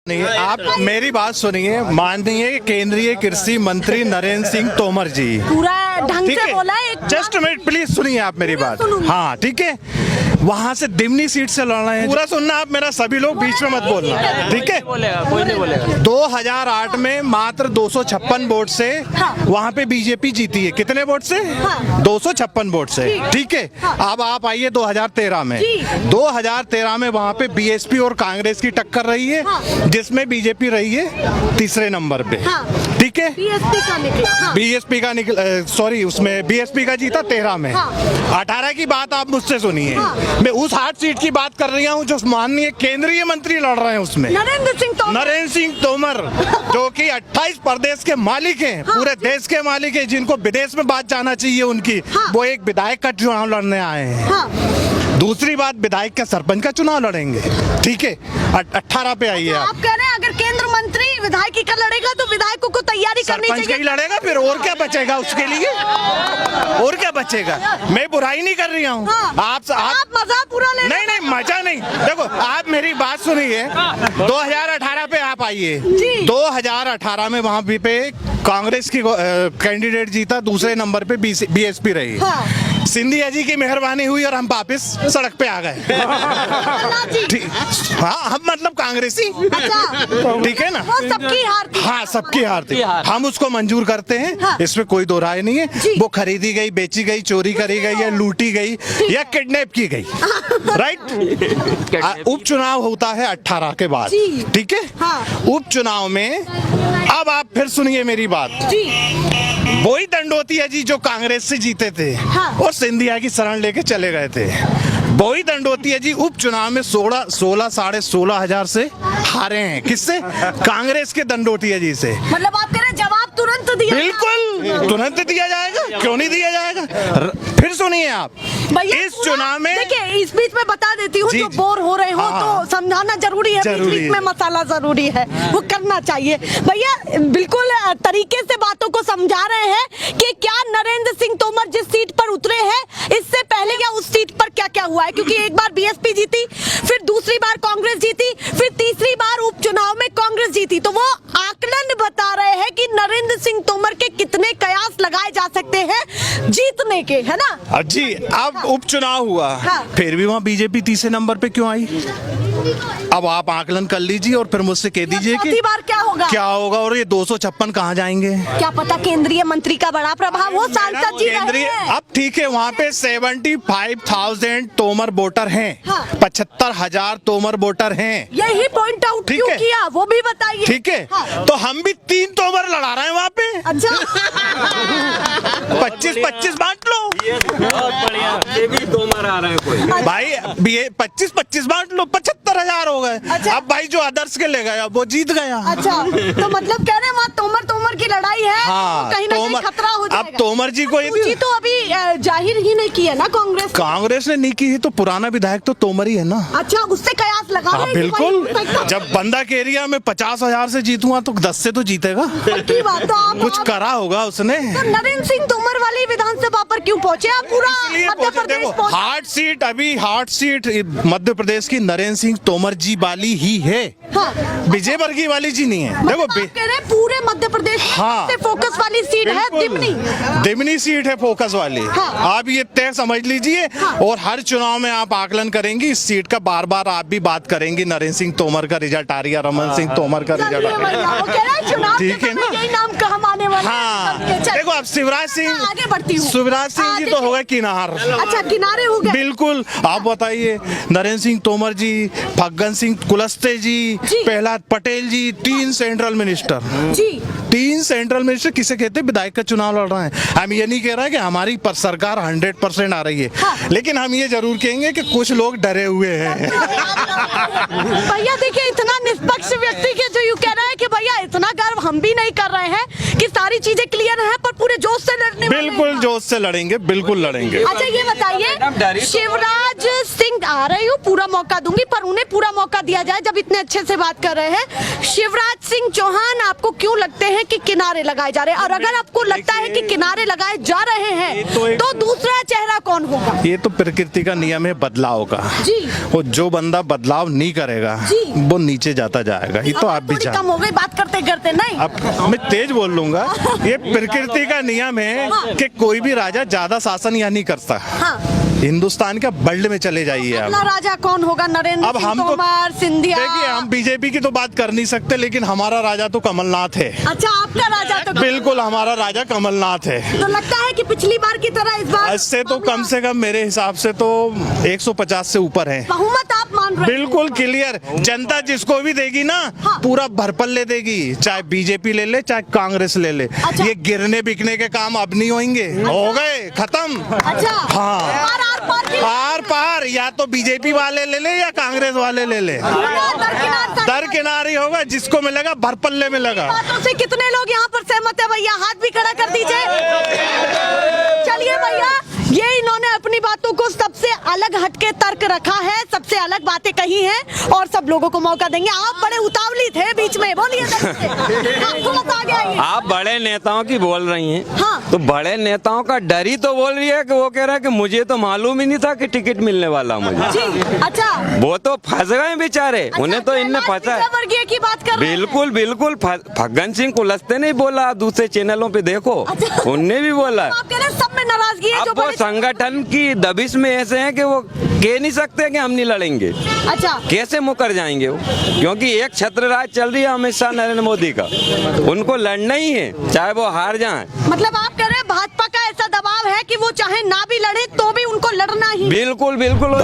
नहीं, आप मेरी बात सुनिए। माननीय केंद्रीय कृषि मंत्री नरेंद्र सिंह तोमर जी पूरा ढंग ठीक से है, बोला एक जस्ट मिनट प्लीज सुनिए आप मेरी बात। सुनूंगी। हाँ ठीक है, वहाँ से दिमनी सीट से लड़ रहे हैं। पूरा सुनना आप मेरा, सभी लोग बीच में मत बोलना, ठीक है। कोई नहीं बोलेगा। 2008 में मात्र 256 वोट से वहाँ पे बीजेपी जीती है। कितने वोट से? 256 वोट से, ठीक है। अब आप आइए 2013 में। 2013 में वहाँ पे बीएसपी और कांग्रेस की टक्कर रही है, जिसमें बीजेपी रही है तीसरे नंबर पे, ठीक है। बीएसपी का निकला, सॉरी उसमें बीएसपी का जीता 13 में। 18 की बात आप मुझसे सुनिए। मैं उस 8 सीट की बात कर रही हूँ जो माननीय केंद्रीय मंत्री लड़ रहे हैं उसमें। नरेंद्र सिंह तोमर जो कि 28 प्रदेश के मालिक हैं, पूरे देश के मालिक हैं, जिनको विदेश में बात जाना चाहिए उनकी, वो एक विधायक का चुनाव लड़ने आए हैं। दूसरी बात, विधायक का सरपंच का चुनाव लड़ेंगे, ठीक है। 18 पे आइए आप कह रहे हैं अगर केंद्र मंत्री विधायक का लड़ेगा तो विधायकों को तैयारी करनी चाहिए। सरपंच का ही लड़ेगा, फिर और क्या बचेगा उसके लिए? और क्या बचेगा? मैं बुराई नहीं कर रही हूँ। आप मजा पूरा ले। नहीं, मजा नहीं। देखो आप मेरी बात सुनिए। 2018 पे आप आइए। 2018 में वहाँ पे कांग्रेस की कैंडिडेट जीता, दूसरे नंबर पे बीएसपी रही। सिंधिया जी की मेहरबानी हुई और हम वापिस सड़क पे आ गए। हाँ, हम मतलब कांग्रेसी, ठीक है ना। सबकी हार थी। हाँ, सबकी हार थी। हम उसको मंजूर करते हैं, इसमें कोई दो राय नहीं है। वो खरीदी गई, बेची गई, चोरी करी गई, या लूटी गई, या किडनैप की गई, राइट। उपचुनाव होता है 18 के बाद, ठीक है। उपचुनाव में अब आप फिर सुनिए मेरी बात। वही दंडोतिया जी जो कांग्रेस से जीते थे और सिंधिया की शरण लेके चले गए थे, वही दंडोतिया जी उपचुनाव में 16 साढ़े 16 हजार से हारे हैं। किससे? कांग्रेस के दंडोतिया जी से। मतलब आप कह रहे हैं जवाब तुरंत दिया? बिल्कुल तुरंत दिया जाएगा, क्यों नहीं दिया जाएगा। फिर सुनिए आप, इस चुनाव में देखिए, इस बीच में बता देती हूँ, जो बोर हो रहे हो तो समझाना जरूरी है, बीच में मसाला जरूरी है, वो करना चाहिए। भैया बिल्कुल तरीके से बातों को समझा रहे हैं कि क्या नरेंद्र सिंह तोमर जिस सीट पर उतरे हैं, इससे पहले या उस सीट पर क्या क्या हुआ है, क्योंकि एक बार बीएसपी जीती, फिर दूसरी बार कांग्रेस जीती, फिर तीसरी बार उपचुनाव में कांग्रेस जीती। तो वो आकलन बता रहे हैं कि नरेंद्र सिंह तोमर के कितने कयास लगाए जा सकते हैं जीतने के, है ना जी। अब उपचुनाव हुआ, फिर भी वहाँ बीजेपी तीसरे नंबर पे क्यों आई? अब आप आकलन कर लीजिए और फिर मुझसे कह दीजिए कि बार क्या होगा और ये 256 कहाँ जाएंगे? क्या पता केंद्रीय मंत्री का बड़ा प्रभाव हो, सांसद जी रहे हैं। अब ठीक है, वहाँ पे 75,000 तोमर वोटर हैं, 75,000 तोमर वोटर हैं। यही पॉइंट आउट क्यों किया वो भी बताइए। ठीक है, तो हम भी 3 तोमर लड़ा रहे हैं वहाँ पे। अच्छा 25-25 बांट लो। बहुत बढ़िया, ये भी तोमर आ रहे हैं कोई भाई। 25-25 बांट लो, 75,000 हो गए। अब भाई जो आदर्श के ले गया वो जीत गया। अच्छा, तो मतलब कह रहे हैं वहाँ तोमर की लड़ाई है। हाँ, कहीं ना कहीं खतरा हो जाएगा। अब तोमर जी को तो अभी जाहिर ही नहीं की है ना कांग्रेस ने नहीं की है, तो पुराना विधायक तो तोमर ही है ना। अच्छा, उससे कयास लगा रहे हैं। बिल्कुल, जब बंदक एरिया में 50,000 से जीतूंगा तो 10 से तो जीतेगा। कुछ करा होगा उसने। तो नरेंद्र सिंह तोमर वाली विधानसभा पर क्यों पहुंचे आप? पूरा मध्य प्रदेश हार्ड सीट, अभी हार्ड सीट मध्य प्रदेश की नरेंद्र सिंह तोमर जी वाली ही है। विजय वर्गीय वाली जी नहीं है। देखो कह रहे पूरे मध्य प्रदेश में फोकस वाली सीट है दिमनी सीट है फोकस वाली। आप ये तय समझ लीजिए, और हर चुनाव में आप आकलन करेंगी इस सीट का, बार बार आप भी बात करेंगी नरेंद्र सिंह तोमर का रिजल्ट आ रही है, रमन सिंह तोमर का रिजल्ट आ रहा है, ठीक है ना। हाँ, देखो अब शिवराज सिंह जी तो हो गए किनार। अच्छा, किनारे हो गए। बिल्कुल। आप बताइए, नरेंद्र सिंह तोमर जी, फग्गन सिंह कुलस्ते जी, प्रहलाद पटेल जी, 3 सेंट्रल मिनिस्टर, 3 सेंट्रल मिनिस्टर किसे कहते हैं? विधायक का चुनाव लड़ रहे हैं। हम ये नहीं कह रहे कि हमारी सरकार 100% आ रही है, लेकिन हम ये जरूर कहेंगे कि कुछ लोग डरे हुए हैं। भैया देखिए, इतना निष्पक्ष व्यक्ति के जो यूँ कह रहा है कि भैया इतना गर्व हम भी नहीं कर रहे हैं कि सारी चीजें क्लियर हैं, पर पूरे जोश जोश से लड़ने वाले हैं बिल्कुल आप? जोश से लड़ेंगे, बिल्कुल लड़ेंगे। अच्छा ये बताइए, शिवराज सिंह आ रही हूँ, पूरा मौका दूंगी, पर उन्हें पूरा मौका दिया जाए जब इतने अच्छे से बात कर रहे हैं। शिवराज सिंह चौहान आपको क्यों लगते हैं कि किनारे लगाए जा रहे हैं, और अगर आपको लगता है कि किनारे लगाए जा रहे हैं तो दूसरा चेहरा कौन होगा? ये तो प्रकृति का नियम है बदलाव का जी। वो जो बंदा बदलाव नहीं करेगा जी। वो नीचे जाता जाएगा। ये तो आप भी थोड़ी कम जानते हो गई बात करते करते, नहीं अब मैं तेज बोल लूंगा। ये प्रकृति का नियम है कि कोई भी राजा ज्यादा शासन यहाँ नहीं करता। हाँ। हिंदुस्तान के वर्ल्ड में चले जाइए अगला आप। राजा कौन होगा? नरेंद्र अब सिंह हम तो तोमर, सिंधिया? देखिए, हम बीजेपी की तो बात कर नहीं सकते, लेकिन हमारा राजा तो कमलनाथ है। अच्छा, आपका राजा तो बिल्कुल हमारा राजा कमलनाथ है। तो लगता है कि पिछली बार की तरह इस बार इससे तो कम से कम मेरे हिसाब से तो 150 से ऊपर है। बहुमत आप मान रहे हैं? बिल्कुल क्लियर। जनता जिसको भी देगी ना, हाँ। पूरा भरपल्ले देगी, चाहे बीजेपी ले ले चाहे कांग्रेस ले ले। अच्छा। ये गिरने बिकने के काम अब नहीं होंगे, हो गए खत्म। अच्छा। हाँ। आर पार की आर पार या तो बीजेपी वाले ले ले या कांग्रेस वाले ले ले, दरकिनार ही होगा, जिसको मिलेगा भरपल्ले में लगा। बातों से कितने लोग यहाँ पर सहमत है? भैया हाथ भी खड़ा कर दीजिए। चलिए भैया, ये इन्होंने अपनी बातों को सबसे अलग हटके तर्क रखा है, सबसे अलग बातें कही हैं, और सब लोगों को मौका देंगे। आप बड़े उतावली थे बीच में, बोलिए थोड़ा सा आगे आइए। आप बड़े नेताओं की बोल रही हैं। हाँ। तो बड़े नेताओं का डर ही तो बोल रही है कि वो कह रहा है कि मुझे तो मालूम ही नहीं था कि टिकट मिलने वाला मुझे। जी। अच्छा, वो तो फंस गए बेचारे, उन्हें तो इनने फंसा है। वर्गीय की बात कर रहे हैं। बिल्कुल बिल्कुल। फग्गन सिंह कुलस्ते ने बोला, दूसरे चैनलों पे देखो, अच्छा। उनने भी बोला। आप कह रहे हैं सब में नाराजगी है जो अब वो बड़े- संगठन की दबिश में ऐसे हैं कि वो कह नहीं सकते कि हम नहीं लड़ेंगे। अच्छा, कैसे मुकर जाएंगे वो? क्योंकि एक छत्र राज चल रही है अमित शाह नरेंद्र मोदी का, उनको लड़ना ही है चाहे वो हार जाएं। मतलब आप कह रहे हैं भाजपा का ऐसा दबाव है कि वो चाहे ना भी लड़े तो भी उनको लड़ना ही। बिल्कुल बिल्कुल।